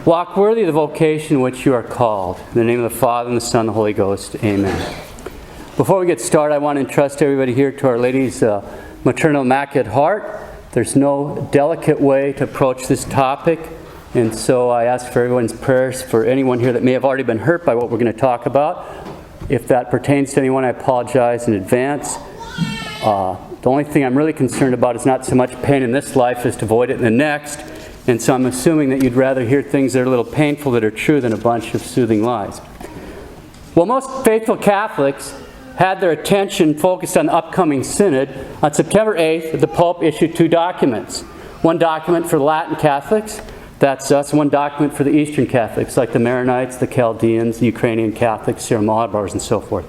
Walk worthy of the vocation which you are called. In the name of the Father, and the Son, and the Holy Ghost. Amen. Before we get started, I want to entrust everybody here to Our Lady's Maternal Immaculate Heart. There's no delicate way to approach this topic, and so I ask for everyone's prayers for anyone here that may have already been hurt by what we're going to talk about. If that pertains to anyone, I apologize in advance. The only thing I'm really concerned about is not so much pain in this life as to avoid it in the next. And so I'm assuming that you'd rather hear things that are a little painful that are true than a bunch of soothing lies. Well, most faithful Catholics had their attention focused on the upcoming synod. On September 8th, the Pope issued two documents. One document for the Latin Catholics, that's us, and one document for the Eastern Catholics, like the Maronites, the Chaldeans, the Ukrainian Catholics, Syro-Malabars, and so forth.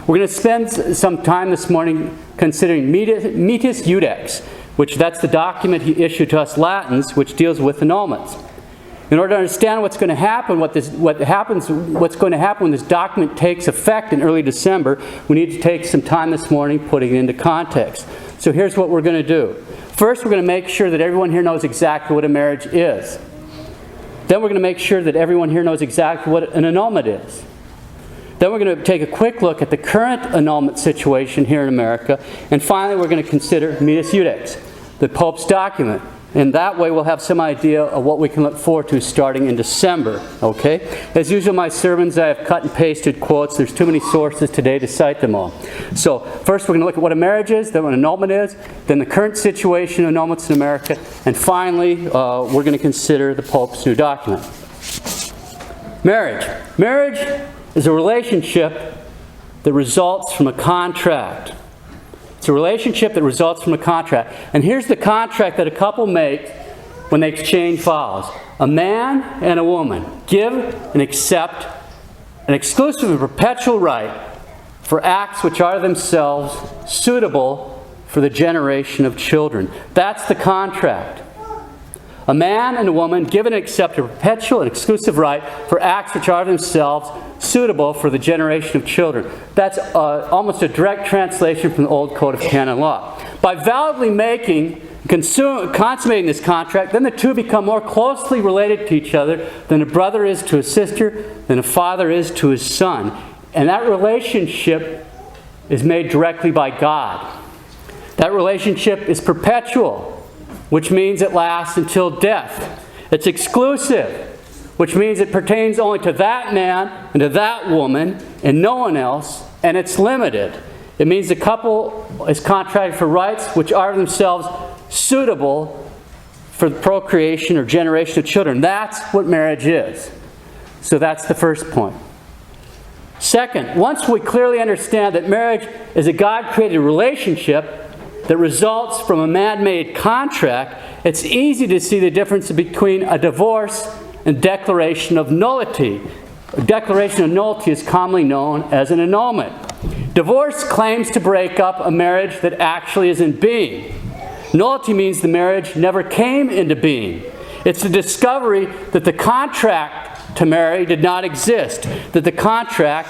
We're going to spend some time this morning considering Metus Iudex, which that's the document he issued to us Latins, which deals with annulments. In order to understand what's going to happen, what's going to happen when this document takes effect in early December, we need to take some time this morning putting it into context. So here's what we're going to do. First, we're going to make sure that everyone here knows exactly what a marriage is. Then we're going to make sure that everyone here knows exactly what an annulment is. Then we're going to take a quick look at the current annulment situation here in America. And finally, we're going to consider Metus Iudex, the Pope's document. And that way we'll have some idea of what we can look forward to starting in December. Okay? As usual, my sermons, I have cut and pasted quotes. There's too many sources today to cite them all. So first we're going to look at what a marriage is, then what an annulment is, then the current situation of annulments in America, and finally we're going to consider the Pope's new document. Marriage. Marriage is a relationship that results from a contract. It's a relationship that results from a contract. And here's the contract that a couple make when they exchange vows. A man and a woman give and accept an exclusive and perpetual right for acts which are themselves suitable for the generation of children. That's the contract. A man and a woman give and accept a perpetual and exclusive right for acts which are themselves suitable for the generation of children. That's almost a direct translation from the Old Code of Canon Law. By validly consummating this contract, then the two become more closely related to each other than a brother is to a sister, than a father is to his son. And that relationship is made directly by God. That relationship is perpetual, which means it lasts until death. It's exclusive, which means it pertains only to that man and to that woman and no one else, and it's limited. It means the couple is contracted for rights which are themselves suitable for the procreation or generation of children. That's what marriage is. So that's the first point. Second, once we clearly understand that marriage is a God-created relationship that results from a man-made contract, it's easy to see the difference between a divorce and declaration of nullity. A declaration of nullity is commonly known as an annulment. Divorce claims to break up a marriage that actually is in being. Nullity means the marriage never came into being. It's the discovery that the contract to marry did not exist, that the contract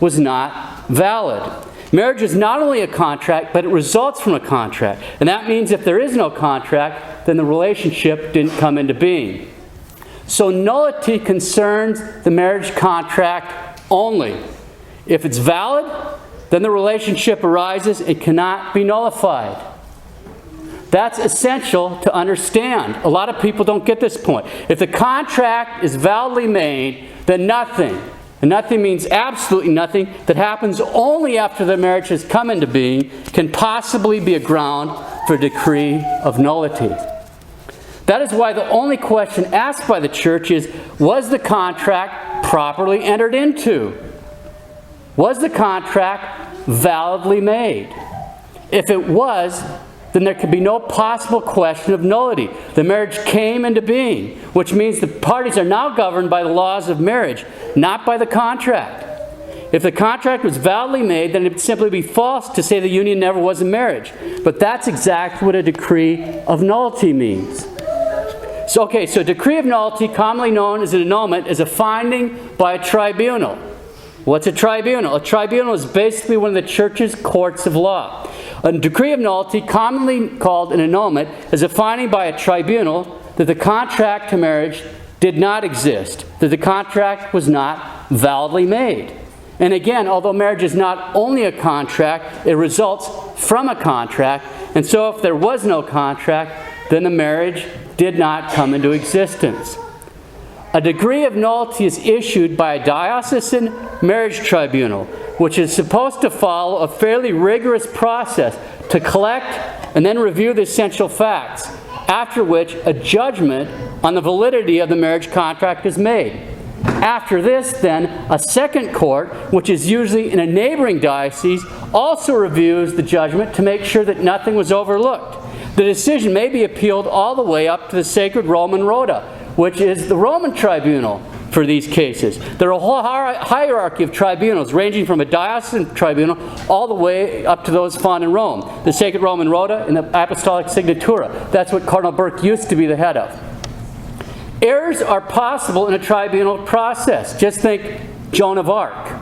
was not valid. Marriage is not only a contract, but it results from a contract. And that means if there is no contract, then the relationship didn't come into being. So nullity concerns the marriage contract only. If it's valid, then the relationship arises and cannot be nullified. That's essential to understand. A lot of people don't get this point. If the contract is validly made, then nothing, and nothing means absolutely nothing, that happens only after the marriage has come into being, can possibly be a ground for a decree of nullity. That is why the only question asked by the Church is, was the contract properly entered into? Was the contract validly made? If it was, then there could be no possible question of nullity. The marriage came into being, which means the parties are now governed by the laws of marriage, not by the contract. If the contract was validly made, then it would simply be false to say the union never was a marriage. But that's exactly what a decree of nullity means. So decree of nullity, commonly known as an annulment, is a finding by a tribunal. What's a tribunal? A tribunal is basically one of the Church's courts of law. A decree of nullity, commonly called an annulment, is a finding by a tribunal that the contract to marriage did not exist, that the contract was not validly made. And again, although marriage is not only a contract, it results from a contract. And so if there was no contract, then the marriage did not come into existence. A decree of nullity is issued by a diocesan marriage tribunal, which is supposed to follow a fairly rigorous process to collect and then review the essential facts, after which a judgment on the validity of the marriage contract is made. After this, then, a second court, which is usually in a neighboring diocese, also reviews the judgment to make sure that nothing was overlooked. The decision may be appealed all the way up to the Sacred Roman Rota, which is the Roman tribunal for these cases. There are a whole hierarchy of tribunals, ranging from a diocesan tribunal all the way up to those found in Rome. The Sacred Roman Rota and the Apostolic Signatura. That's what Cardinal Burke used to be the head of. Errors are possible in a tribunal process. Just think Joan of Arc.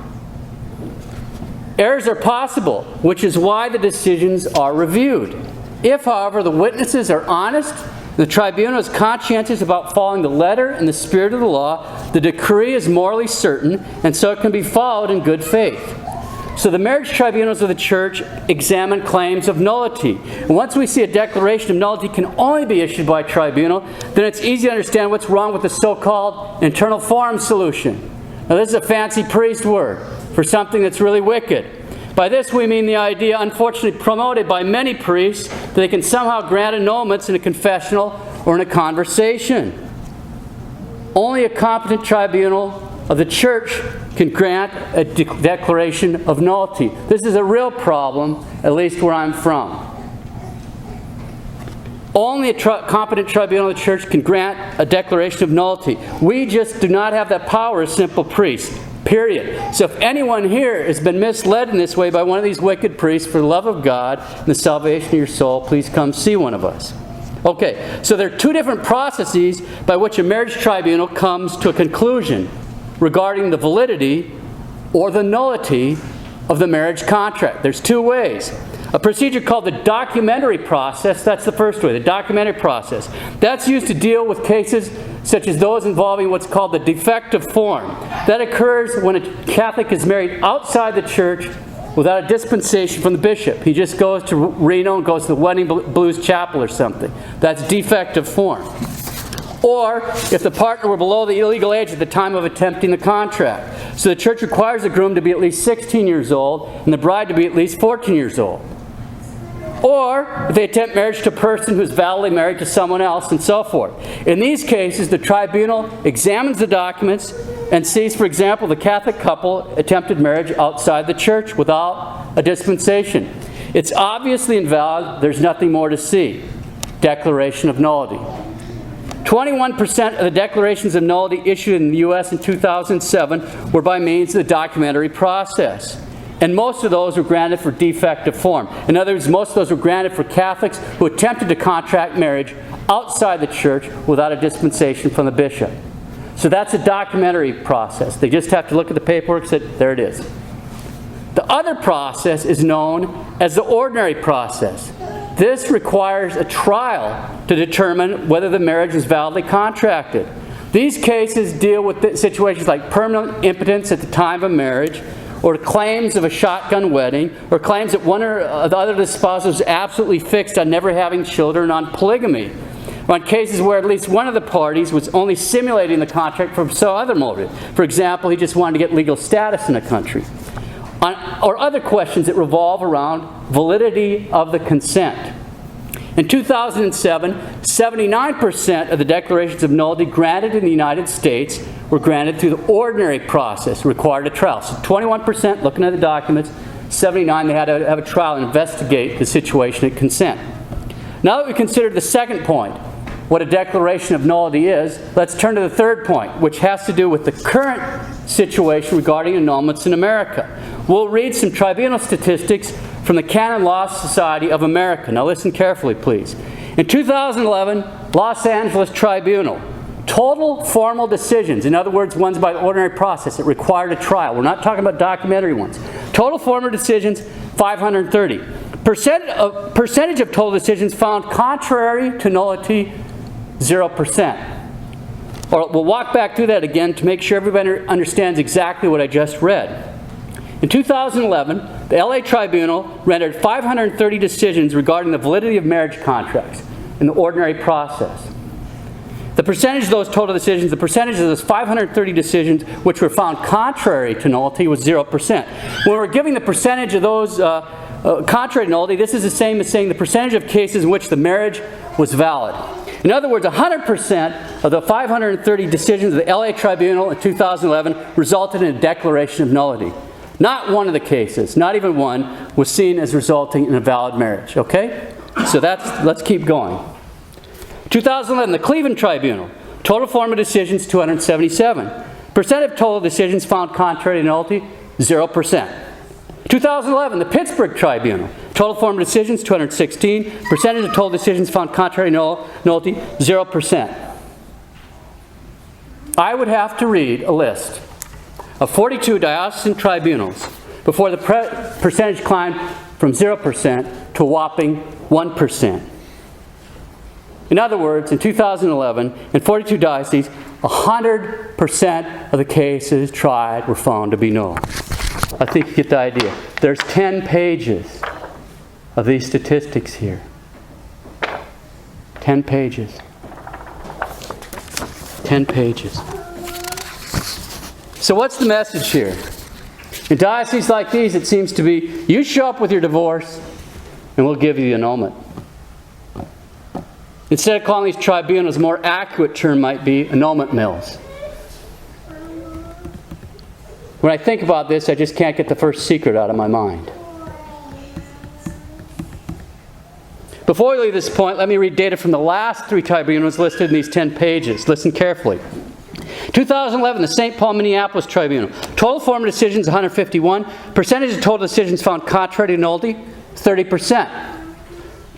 Errors are possible, which is why the decisions are reviewed. If, however, the witnesses are honest, the tribunal is conscientious about following the letter and the spirit of the law, the decree is morally certain, and so it can be followed in good faith. So the marriage tribunals of the Church examine claims of nullity. And once we see a declaration of nullity can only be issued by a tribunal, then it's easy to understand what's wrong with the so-called internal forum solution. Now this is a fancy priest word for something that's really wicked. By this we mean the idea, unfortunately promoted by many priests, that they can somehow grant annulments in a confessional or in a conversation. Only a competent tribunal of the Church can grant a declaration of nullity. This is a real problem, at least where I'm from. Only a competent tribunal of the Church can grant a declaration of nullity. We just do not have that power as simple priests. Period. So if anyone here has been misled in this way by one of these wicked priests, for the love of God and the salvation of your soul, please come see one of us. Okay, so there are two different processes by which a marriage tribunal comes to a conclusion regarding the validity or the nullity of the marriage contract. There's two ways. A procedure called the documentary process, that's the first way, the documentary process. That's used to deal with cases such as those involving what's called the defective form. That occurs when a Catholic is married outside the church without a dispensation from the bishop. He just goes to Reno and goes to the Wedding Blues Chapel or something. That's defective form. Or if the partner were below the legal age at the time of attempting the contract. So the church requires the groom to be at least 16 years old and the bride to be at least 14 years old. Or if they attempt marriage to a person who is validly married to someone else, and so forth. In these cases, the tribunal examines the documents and sees, for example, the Catholic couple attempted marriage outside the church without a dispensation. It's obviously invalid. There's nothing more to see. Declaration of nullity. 21% of the declarations of nullity issued in the U.S. in 2007 were by means of the documentary process. And most of those were granted for defective form. In other words, most of those were granted for Catholics who attempted to contract marriage outside the church without a dispensation from the bishop. So that's a documentary process. They just have to look at the paperwork and say, there it is. The other process is known as the ordinary process. This requires a trial to determine whether the marriage was validly contracted. These cases deal with situations like permanent impotence at the time of marriage, or claims of a shotgun wedding, or claims that one or the other of the spouses was absolutely fixed on never having children, on polygamy, or on cases where at least one of the parties was only simulating the contract for some other motive. For example, he just wanted to get legal status in a country. Or other questions that revolve around validity of the consent. In 2007, 79% of the declarations of nullity granted in the United States were granted through the ordinary process, required a trial. So 21% looking at the documents, 79% they had to have a trial and investigate the situation at consent. Now that we considered the second point, what a declaration of nullity is, let's turn to the third point, which has to do with the current situation regarding annulments in America. We'll read some tribunal statistics from the Canon Law Society of America. Now listen carefully, please. In 2011, Los Angeles Tribunal, total formal decisions, in other words, ones by the ordinary process that required a trial. We're not talking about documentary ones. Total formal decisions, 530. Percentage of total decisions found contrary to nullity, 0%. Or we'll walk back through that again to make sure everybody understands exactly what I just read. In 2011, the LA Tribunal rendered 530 decisions regarding the validity of marriage contracts in the ordinary process. The percentage of those total decisions, the percentage of those 530 decisions which were found contrary to nullity was 0%. When we're giving the percentage of those contrary to nullity, this is the same as saying the percentage of cases in which the marriage was valid. In other words, 100% of the 530 decisions of the LA Tribunal in 2011 resulted in a declaration of nullity. Not one of the cases, not even one, was seen as resulting in a valid marriage. Okay? So let's keep going. 2011, the Cleveland Tribunal. Total form of decisions, 277. Percent of total decisions found contrary to nullity, 0%. 2011, the Pittsburgh Tribunal. Total form of decisions, 216. Percentage of total decisions found contrary to nullity, 0%. I would have to read a list of 42 diocesan tribunals before the percentage climbed from 0% to a whopping 1%. In other words, in 2011, in 42 dioceses, 100% of the cases tried were found to be null. I think you get the idea. There's 10 pages of these statistics here. 10 pages. 10 pages. So what's the message here? In dioceses like these, it seems to be, you show up with your divorce, and we'll give you the annulment. Instead of calling these tribunals, a more accurate term might be annulment mills. When I think about this, I just can't get the first secret out of my mind. Before we leave this point, let me read data from the last 3 tribunals listed in these 10 pages. Listen carefully. 2011, the St. Paul Minneapolis Tribunal. Total form of decisions, 151. Percentage of total decisions found contrary to nullity, 30%.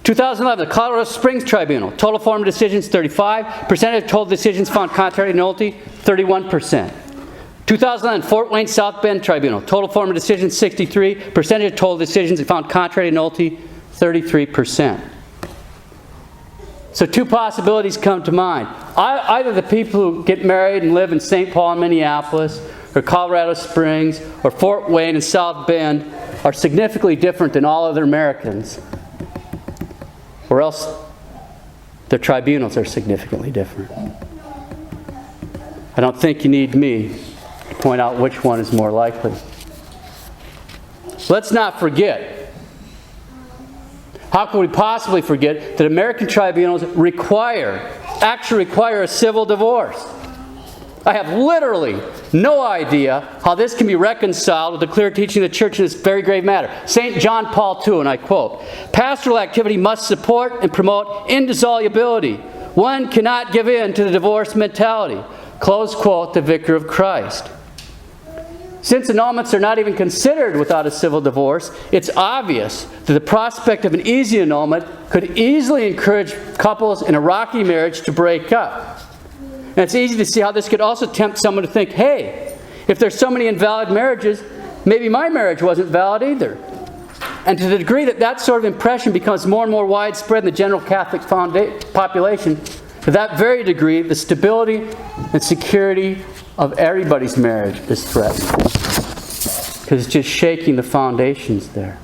2011, the Colorado Springs Tribunal. Total form of decisions, 35. Percentage of total decisions found contrary to nullity, 31%. 2011, Fort Wayne South Bend Tribunal. Total form of decisions, 63. Percentage of total decisions found contrary to nullity, 33%. So 2 possibilities come to mind. Either the people who get married and live in St. Paul and Minneapolis, or Colorado Springs, or Fort Wayne and South Bend are significantly different than all other Americans. Or else the tribunals are significantly different. I don't think you need me to point out which one is more likely. Let's not forget. How could we possibly forget that American tribunals actually require a civil divorce? I have literally no idea how this can be reconciled with the clear teaching of the Church in this very grave matter. St. John Paul II, and I quote, "Pastoral activity must support and promote indissolubility. One cannot give in to the divorce mentality." Close quote, the Vicar of Christ. Since annulments are not even considered without a civil divorce, it's obvious that the prospect of an easy annulment could easily encourage couples in a rocky marriage to break up. And it's easy to see how this could also tempt someone to think, hey, if there's so many invalid marriages, maybe my marriage wasn't valid either. And to the degree that that sort of impression becomes more and more widespread in the general Catholic population, to that very degree, the stability and security of everybody's marriage is threatened. Because it's just shaking the foundations there.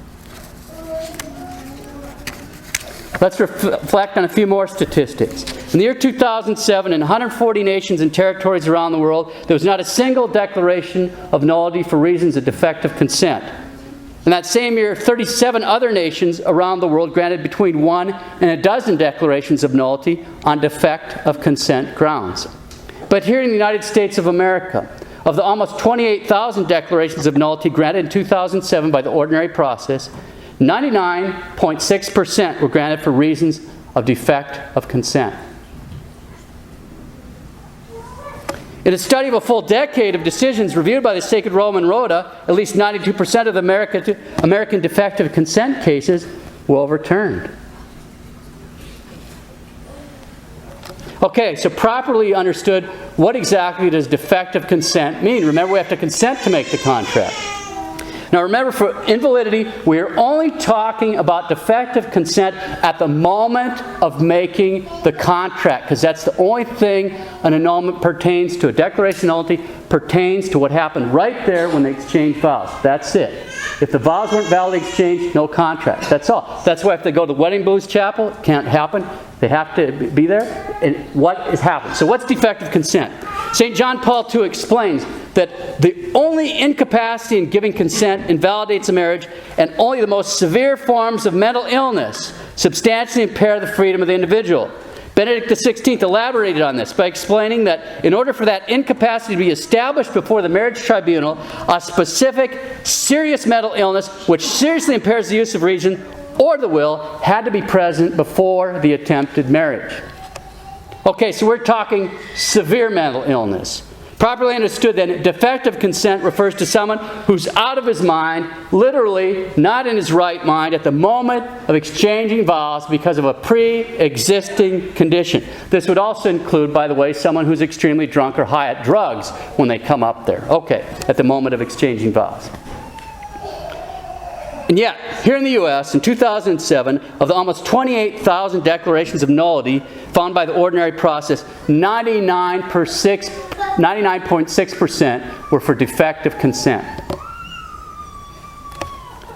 Let's reflect on a few more statistics. In the year 2007, in 140 nations and territories around the world, there was not a single declaration of nullity for reasons of defective consent. In that same year, 37 other nations around the world granted between 1 and a dozen declarations of nullity on defect of consent grounds. But here in the United States of America, of the almost 28,000 declarations of nullity granted in 2007 by the ordinary process, 99.6% were granted for reasons of defect of consent. In a study of a full decade of decisions reviewed by the Sacred Roman Rota, at least 92% of the American defective consent cases were overturned. Okay, so properly understood, what exactly does defective consent mean? Remember, we have to consent to make the contract. Now remember, for invalidity, we are only talking about defective consent at the moment of making the contract, because that's the only thing an annulment pertains to. A declaration of nullity pertains to what happened right there when they exchanged vows. That's it. If the vows weren't validly exchanged, no contract. That's all. That's why if they go to Wedding Booths Chapel, it can't happen. They have to be there. And what has happened? So what's defective consent? St. John Paul II explains that the only incapacity in giving consent invalidates a marriage, and only the most severe forms of mental illness substantially impair the freedom of the individual. Benedict XVI elaborated on this by explaining that in order for that incapacity to be established before the marriage tribunal, a specific serious mental illness which seriously impairs the use of reason or the will had to be present before the attempted marriage. Okay, so we're talking severe mental illness. Properly understood, then, defective consent refers to someone who's out of his mind, literally not in his right mind, at the moment of exchanging vows because of a pre-existing condition. This would also include, by the way, someone who's extremely drunk or high at drugs when they come up there. Okay, at the moment of exchanging vows. And yet, here in the U.S., in 2007, of the almost 28,000 declarations of nullity found by the ordinary process, 99.6% were for defective consent.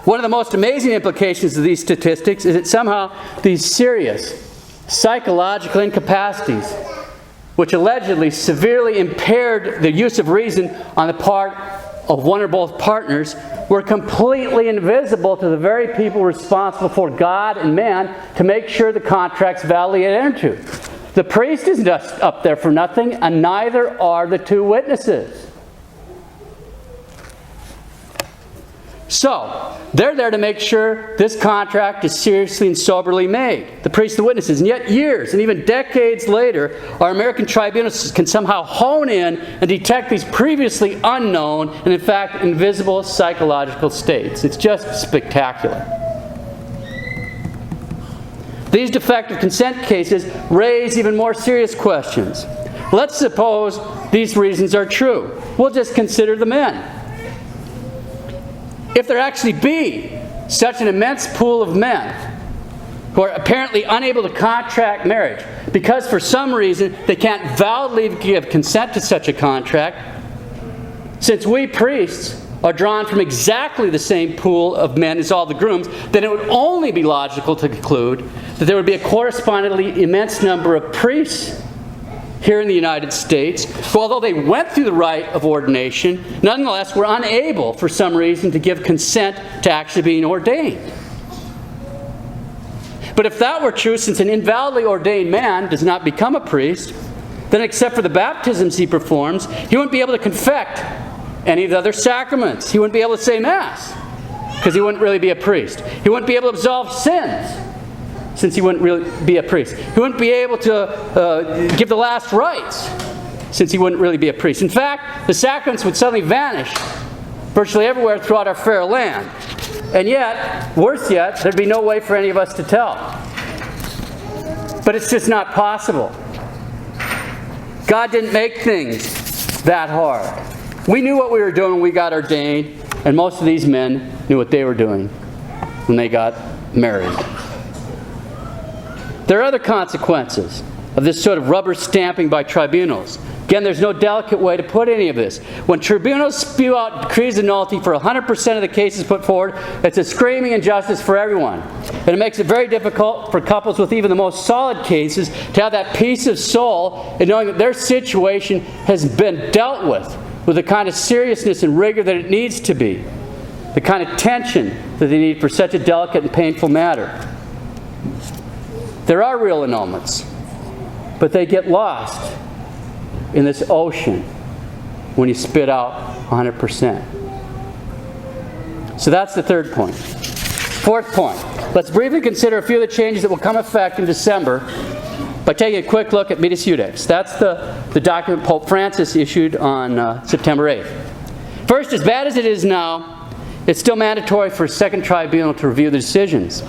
One of the most amazing implications of these statistics is that somehow these serious psychological incapacities, which allegedly severely impaired the use of reason on the part of one or both partners, were completely invisible to the very people responsible for God and man to make sure the contract's validly entered into. The priest isn't up there for nothing, and neither are the two witnesses. So, they're there to make sure this contract is seriously and soberly made. The priests and the witnesses. And yet years and even decades later, our American tribunals can somehow hone in and detect these previously unknown and in fact invisible psychological states. It's just spectacular. These defective consent cases raise even more serious questions. Let's suppose these reasons are true. We'll just consider the men. If there actually be such an immense pool of men who are apparently unable to contract marriage because for some reason they can't validly give consent to such a contract, since we priests are drawn from exactly the same pool of men as all the grooms, then it would only be logical to conclude that there would be a correspondingly immense number of priests here in the United States who, although they went through the rite of ordination, nonetheless were unable for some reason to give consent to actually being ordained. But if that were true, since an invalidly ordained man does not become a priest, then except for the baptisms he performs, he wouldn't be able to confect any of the other sacraments. He wouldn't be able to say Mass, because he wouldn't really be a priest. He wouldn't be able to absolve sins, since he wouldn't really be a priest. He wouldn't be able to give the last rites, since he wouldn't really be a priest. In fact, the sacraments would suddenly vanish virtually everywhere throughout our fair land. And yet, worse yet, there'd be no way for any of us to tell. But it's just not possible. God didn't make things that hard. We knew what we were doing when we got ordained, and most of these men knew what they were doing when they got married. There are other consequences of this sort of rubber stamping by tribunals. Again, there's no delicate way to put any of this. When tribunals spew out decrees of nullity for 100% of the cases put forward, it's a screaming injustice for everyone. And it makes it very difficult for couples with even the most solid cases to have that peace of soul in knowing that their situation has been dealt with the kind of seriousness and rigor that it needs to be. The kind of tension that they need for such a delicate and painful matter. There are real annulments, but they get lost in this ocean when you spit out 100%. So that's the third point. Fourth point. Let's briefly consider a few of the changes that will come into effect in December by taking a quick look at Mitis Judex. That's the document Pope Francis issued on September 8th. First, as bad as it is now, it's still mandatory for a second tribunal to review the decisions.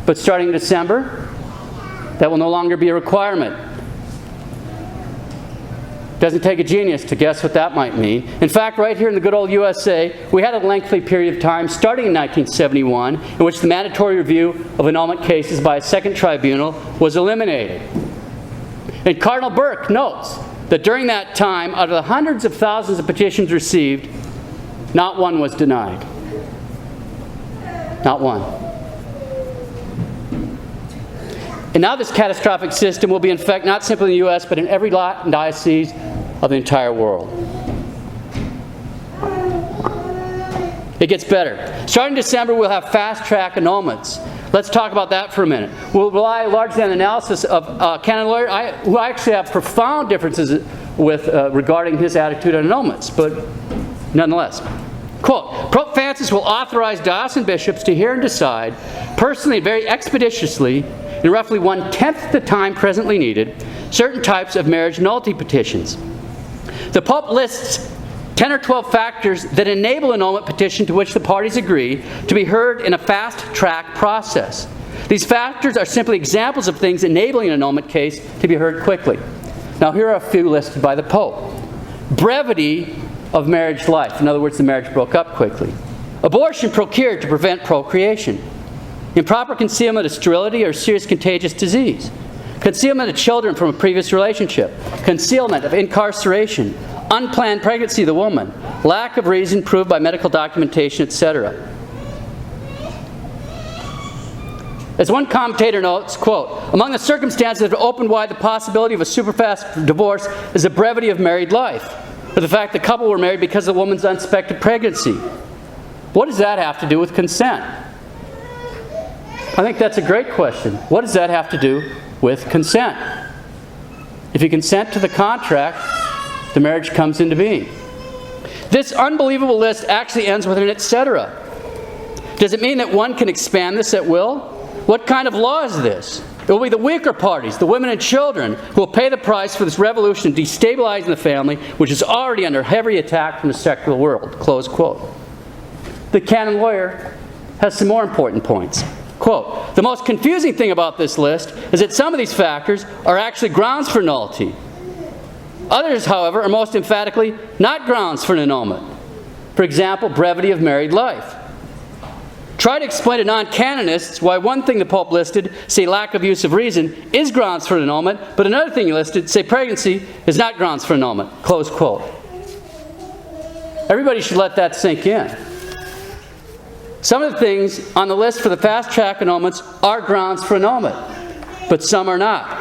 But starting in December, that will no longer be a requirement. Doesn't take a genius to guess what that might mean. In fact, right here in the good old USA, we had a lengthy period of time, starting in 1971, in which the mandatory review of annulment cases by a second tribunal was eliminated. And Cardinal Burke notes that during that time, out of the hundreds of thousands of petitions received, not one was denied. Not one. And now this catastrophic system will be in effect not simply in the U.S., but in every diocese of the entire world. It gets better. Starting December, we'll have fast-track annulments. Let's talk about that for a minute. We'll rely largely on the analysis of canon lawyer, who I actually have profound differences with regarding his attitude on annulments, but nonetheless. Quote, Pope Francis will authorize diocesan bishops to hear and decide, personally and very expeditiously, in roughly 1/10 the time presently needed, certain types of marriage nullity petitions. The Pope lists 10 or 12 factors that enable an annulment petition to which the parties agree to be heard in a fast-track process. These factors are simply examples of things enabling an annulment case to be heard quickly. Now here are a few listed by the Pope. Brevity of marriage life. In other words, the marriage broke up quickly. Abortion procured to prevent procreation. Improper concealment of sterility or serious contagious disease. Concealment of children from a previous relationship. Concealment of incarceration. Unplanned pregnancy of the woman. Lack of reason proved by medical documentation, etc. As one commentator notes, quote, among the circumstances that have opened wide the possibility of a superfast divorce is the brevity of married life, or the fact the couple were married because of the woman's unsuspected pregnancy. What does that have to do with consent? I think that's a great question. What does that have to do with consent? If you consent to the contract, the marriage comes into being. This unbelievable list actually ends with an etc. Does it mean that one can expand this at will? What kind of law is this? It will be the weaker parties, the women and children, who will pay the price for this revolution destabilizing the family, which is already under heavy attack from the secular world. Close quote. The canon lawyer has some more important points. Quote, the most confusing thing about this list is that some of these factors are actually grounds for nullity. Others, however, are most emphatically not grounds for an annulment. For example, brevity of married life. Try to explain to non-canonists why one thing the Pope listed, say lack of use of reason, is grounds for an annulment, but another thing he listed, say pregnancy, is not grounds for annulment. Close quote. Everybody should let that sink in. Some of the things on the list for the fast-track annulments are grounds for annulment, but some are not.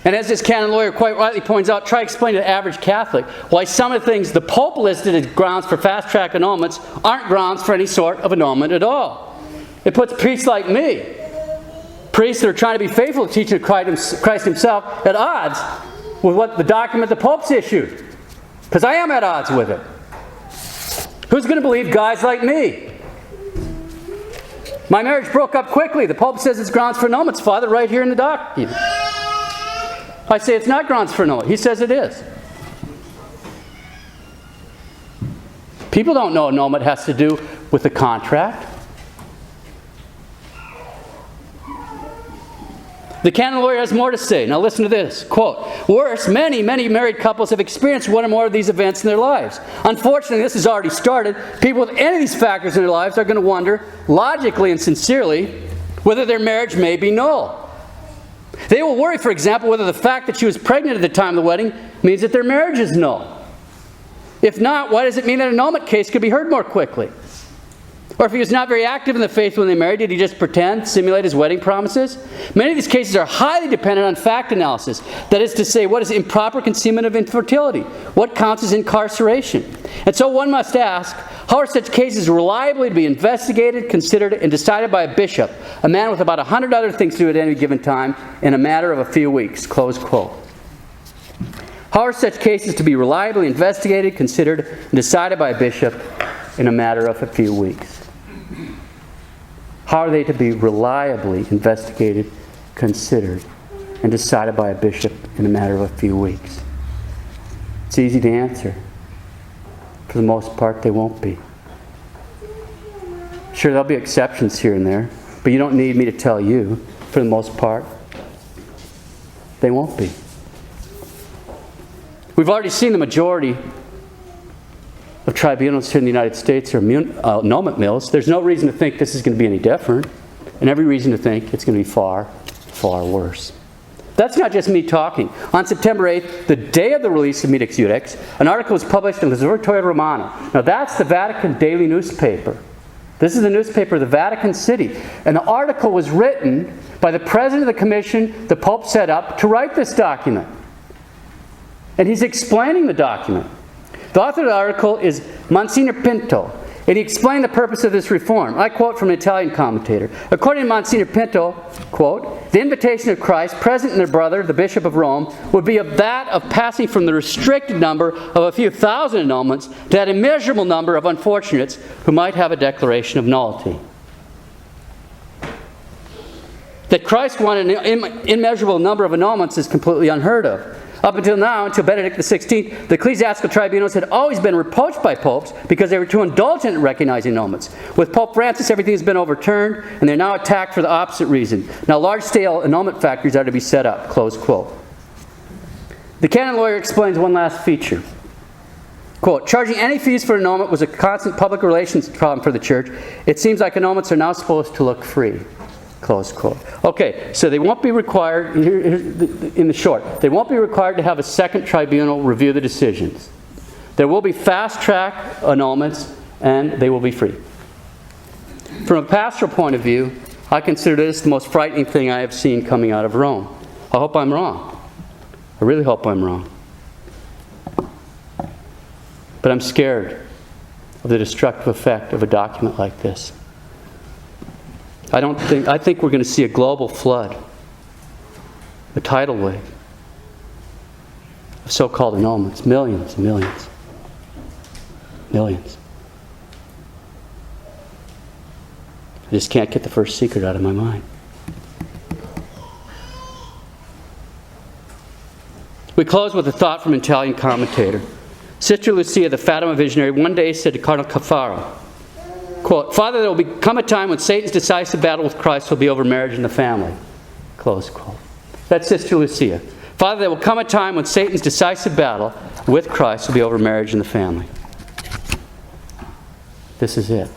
And as this canon lawyer quite rightly points out, try to explain to the average Catholic why some of the things the Pope listed as grounds for fast-track annulments aren't grounds for any sort of annulment at all. It puts priests like me, priests that are trying to be faithful to teaching of Christ himself, at odds with what the document the Pope's issued. Because I am at odds with it. Who's going to believe guys like me? My marriage broke up quickly. The Pope says it's grounds for annulments, Father, right here in the document. I say it's not grounds for annulment. He says it is. People don't know annulment has to do with the contract. The canon lawyer has more to say. Now listen to this. Quote, worse, many married couples have experienced one or more of these events in their lives. Unfortunately, this has already started. People with any of these factors in their lives are going to wonder, logically and sincerely, whether their marriage may be null. They will worry, for example, whether the fact that she was pregnant at the time of the wedding means that their marriage is null. If not, why does it mean that an annulment case could be heard more quickly? Or if he was not very active in the faith when they married, did he just pretend, simulate his wedding promises? Many of these cases are highly dependent on fact analysis. That is to say, what is improper concealment of infertility? What counts as incarceration? And so one must ask, how are such cases reliably to be investigated, considered, and decided by a bishop, a man with about 100 other things to do at any given time, in a matter of a few weeks? Close quote. How are such cases to be reliably investigated, considered, and decided by a bishop in a matter of a few weeks? How are they to be reliably investigated, considered, and decided by a bishop in a matter of a few weeks? It's easy to answer. For the most part, they won't be. Sure, there'll be exceptions here and there, but you don't need me to tell you, for the most part, they won't be. We've already seen the majority of tribunals here in the United States are annulment mills. There's no reason to think this is going to be any different, and every reason to think it's going to be far, far worse. That's not just me talking. On September 8th, the day of the release of Midex Judex, an article was published in l'Osservatore Romano. Now that's the Vatican daily newspaper. This is the newspaper of the Vatican City. And the article was written by the president of the commission the Pope set up to write this document. And he's explaining the document. The author of the article is Monsignor Pinto, and he explained the purpose of this reform. I quote from an Italian commentator. According to Monsignor Pinto, quote, the invitation of Christ present in their brother, the Bishop of Rome, would be of that of passing from the restricted number of a few thousand annulments to that immeasurable number of unfortunates who might have a declaration of nullity. That Christ wanted an immeasurable number of annulments is completely unheard of. Up until now, until Benedict XVI, the ecclesiastical tribunals had always been reproached by popes because they were too indulgent in recognizing annulments. With Pope Francis, everything has been overturned, and they're now attacked for the opposite reason. Now, large-scale annulment factories are to be set up, close quote. The canon lawyer explains one last feature. Quote, charging any fees for annulment was a constant public relations problem for the Church. It seems like annulments are now supposed to look free. Close quote. Okay, so they won't be required, in the short, they won't be required to have a second tribunal review the decisions. There will be fast-track annulments, and they will be free. From a pastoral point of view, I consider this the most frightening thing I have seen coming out of Rome. I hope I'm wrong. I really hope I'm wrong. But I'm scared of the destructive effect of a document like this. I think we're going to see a global flood, a tidal wave of so-called annulments. Millions and millions. Millions. I just can't get the first secret out of my mind. We close with a thought from an Italian commentator. Sister Lucia, the Fatima visionary, one day said to Cardinal Caffaro, quote, Father, there will become a time when Satan's decisive battle with Christ will be over marriage and the family. Close quote. That's Sister Lucia. Father, there will come a time when Satan's decisive battle with Christ will be over marriage and the family. This is it.